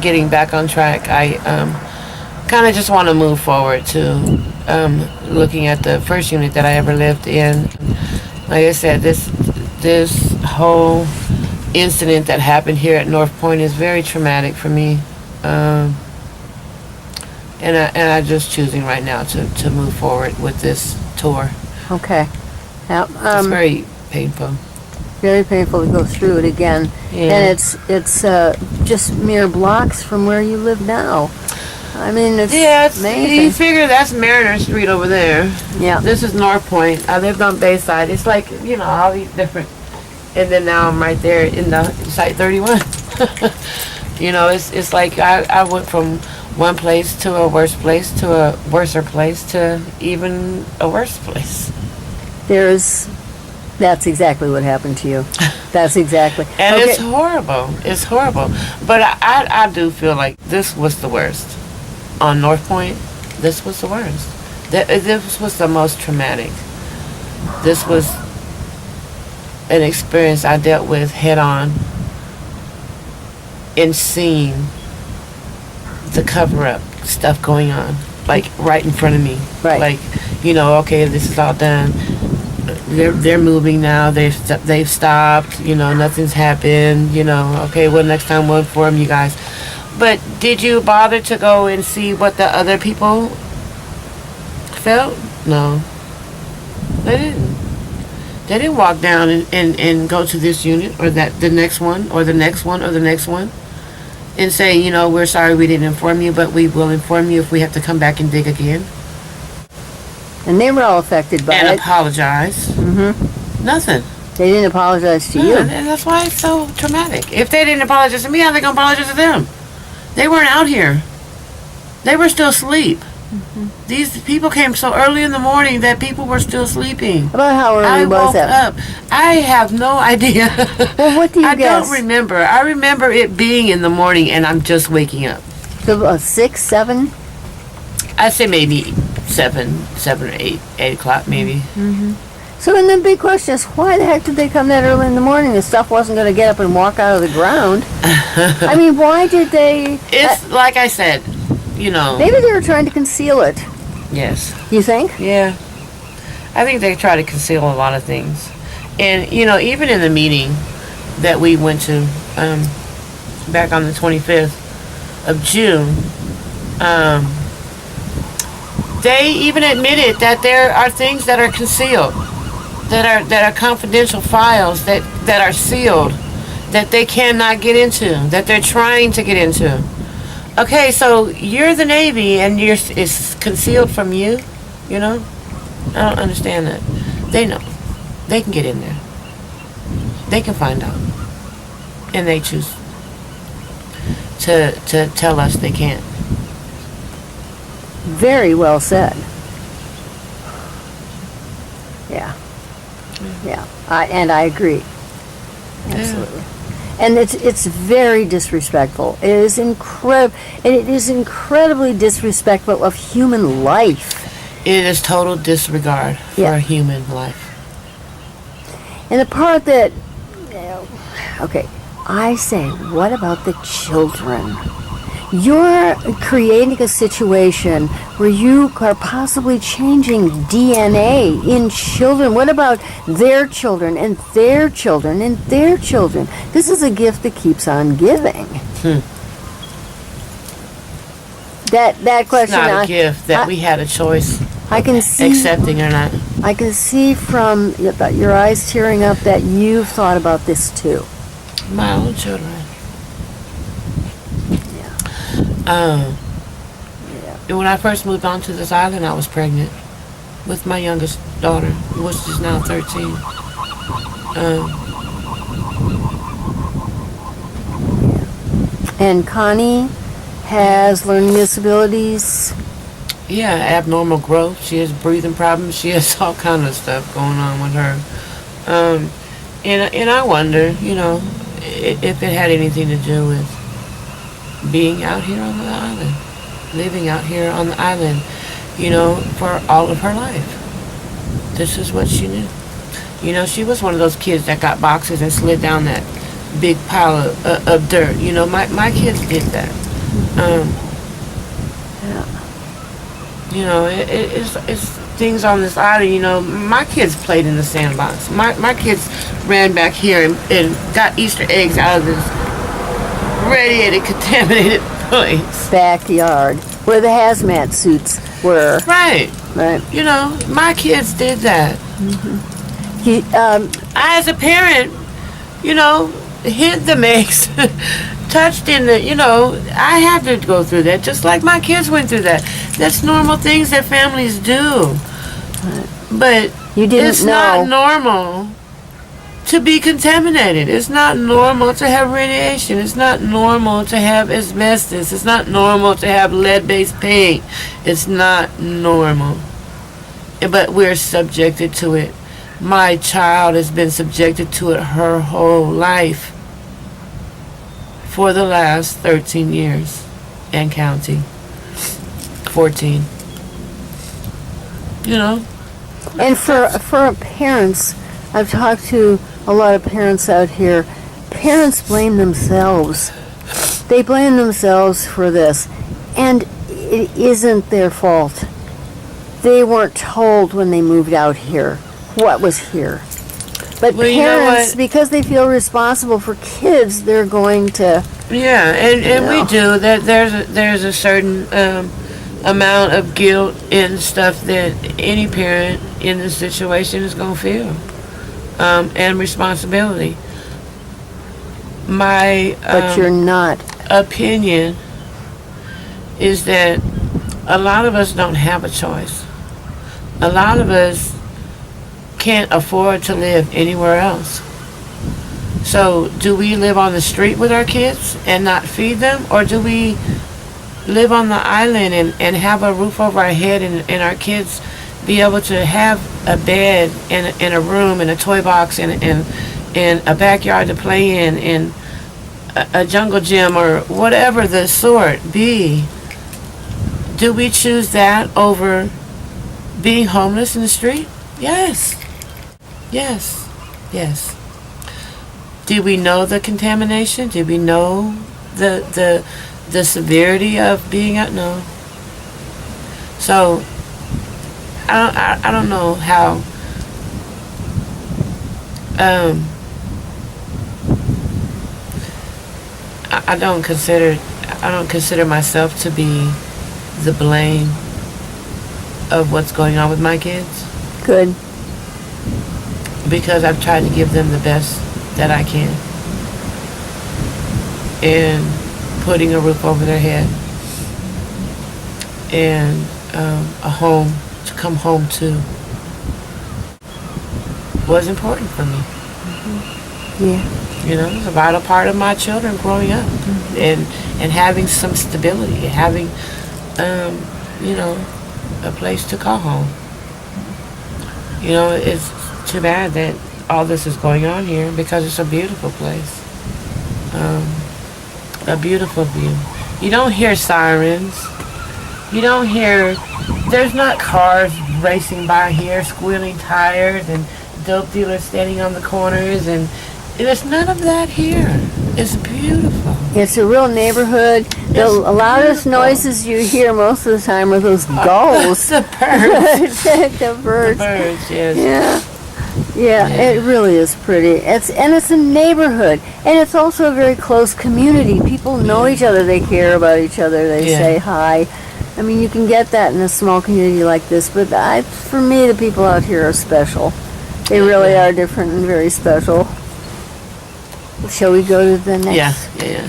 getting back on track. I kind of just want to move forward to looking at the first unit that I ever lived in. Like I said, this whole incident that happened here at North Point is very traumatic for me. And I'm just choosing right now to move forward with this tour. Okay. Yeah, it's very painful. Very painful to go through it again. Yeah. And it's just mere blocks from where you live now. I mean, it's amazing. You figure that's Mariner Street over there. Yeah. This is North Point. I lived on Bayside. It's like, all these different. And then now I'm right there in the Site 31. It's like I went from one place to a worse place to a worser place to even a worse place. That's exactly what happened to you. That's exactly. And okay. It's horrible. It's horrible. But I do feel like this was the worst. On North Point, this was the worst. This was the most traumatic. This was an experience I dealt with head on and seeing the cover-up stuff going on, like right in front of me. Right. Like, okay, this is all done. They're moving now. They've stopped. Nothing's happened. Okay, well, next time we'll inform you guys. But did you bother to go and see what the other people felt? No, they didn't. They didn't walk down and go to this unit or the next one or the next one or the next one and say, we're sorry we didn't inform you, but we will inform you if we have to come back and dig again. And they were all affected by it. And apologize. Mm-hmm. Nothing. They didn't apologize to you. And that's why it's so traumatic. If they didn't apologize to me, how are they going to apologize to them? They weren't out here. They were still asleep. Mm-hmm. These people came so early in the morning that people were still sleeping. About how early was that? I woke up. I have no idea. Well, what do you guess? I don't remember. I remember it being in the morning and I'm just waking up. So 6, 7? I'd say maybe 7 or 8 o'clock maybe. Mm-hmm. So then the big question is, why the heck did they come that early in the morning? The stuff wasn't going to get up and walk out of the ground. I mean, why did they... It's like I said, Maybe they were trying to conceal it. Yes. You think? Yeah. I think they try to conceal a lot of things. And, even in the meeting that we went to back on the 25th of June, they even admitted that there are things that are concealed, that are confidential files that are sealed, that they cannot get into, that they're trying to get into. Okay, so you're the Navy and it's concealed from you, I don't understand that. They know. They can get in there. They can find out. And they choose to tell us they can't. Very well said. Yeah. Yeah. I agree. Absolutely. Yeah. And it's very disrespectful. It is incredible. And it is incredibly disrespectful of human life. It is total disregard for human life. And the part that, okay, I say, what about the children? You're creating a situation where you are possibly changing DNA in children. What about their children and their children and their children? This is a gift that keeps on giving. That question. It's not a gift that we had a choice. I can see accepting or not. I can see from your eyes tearing up that you've thought about this too. My own children. When I first moved onto this island, I was pregnant with my youngest daughter, which is now 13. And Connie has learning disabilities. Yeah, abnormal growth. She has breathing problems. She has all kind of stuff going on with her. And I wonder, if it had anything to do with being out here on the island, living out here on the island, for all of her life. This is what she knew. She was one of those kids that got boxes and slid down that big pile of dirt. My kids did that. Um, Yeah. you know, it's things on this island. You know, my kids played in the sandbox. My kids ran back here and got Easter eggs out of this radiated, contaminated place. Backyard where the hazmat suits were. Right. Right. You know, my kids did that. He, I, as a parent, you know, hid the mix, touched in the, you know, I had to go through that just like my kids went through that. That's normal things that families do. But you didn't it's know. not normal to be contaminated. It's not normal to have radiation. It's not normal to have asbestos. It's not normal to have lead-based paint. It's not normal. But we're subjected to it. My child has been subjected to it her whole life for the last 13 years and counting. 14. You know? And for parents, I've talked to a lot of parents out here. Parents blame themselves. They blame themselves for this. And it isn't their fault. They weren't told when they moved out here what was here. But Well, you know parents, what? because they feel responsible for kids, they're going to... Yeah, and Yeah. we do. That there's a certain amount of guilt and stuff that any parent in this situation is going to feel. And responsibility. My But you're not. opinion is that a lot of us don't have a choice. A lot of us can't afford to live anywhere else. So do we live on the street with our kids and not feed them? Or do we live on the island and have a roof over our head and our kids be able to have a bed and a room and a toy box and a backyard to play in and a jungle gym or whatever the sort be? Do we choose that over being homeless in the street? Yes. Yes. Yes. Did we know the contamination? Did we know the severity of being out? No. So I don't know how I don't consider myself to be the blame of what's going on with my kids, Good. because I've tried to give them the best that I can, and putting a roof over their head and a home to come home to was important for me. Yeah. You know, it's a vital part of my children growing up, and having some stability, having you know, a place to call home. You know, it's too bad that all this is going on here because it's a beautiful place, a beautiful view. You don't hear sirens. You don't hear. There's not cars racing by here, squealing tires, and dope dealers standing on the corners, and there's none of that here. It's beautiful. It's a real neighborhood. The loudest beautiful. noises you hear most of the time are those gulls. The birds. The birds. The birds, yes. Yeah, it really is pretty. It's a neighborhood, and it's also a very close community. People know each other. They care about each other. They say hi. I mean, you can get that in a small community like this, but for me, the people out here are special. They really are different and very special. Shall we go to the next? Yeah.